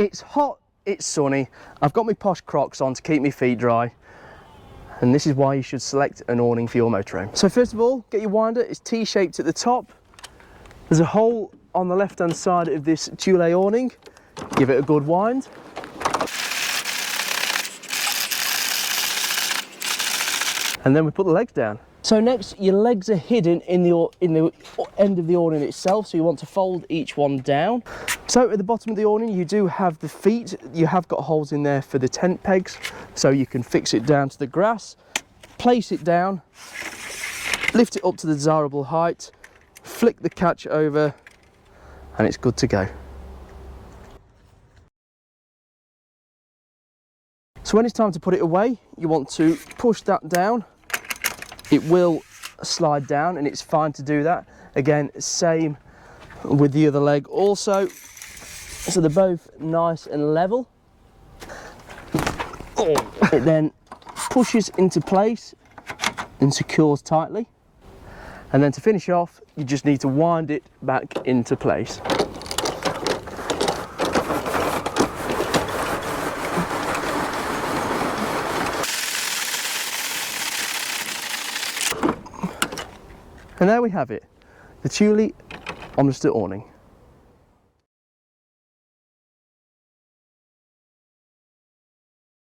It's hot, it's sunny, I've got my posh Crocs on to keep my feet dry, and this is why you should select an awning for your motorhome. So first of all, get your winder. It's T-shaped at the top. There's a hole on the left hand side of this Thule awning. Give it a good wind. And then we put the legs down. So next, your legs are hidden in the end of the awning itself, so you want to fold each one down. So at the bottom of the awning, you do have the feet. You have got holes in there for the tent pegs, so you can fix it down to the grass, place it down, lift it up to the desirable height, flick the catch over, and it's good to go. So when it's time to put it away, you want to push that down. It will slide down, and it's fine to do that. Again, same with the other leg also. So they're both nice and level. It then pushes into place and secures tightly. And then to finish off, you just need to wind it back into place. And there we have it, the Thule Omnistor awning.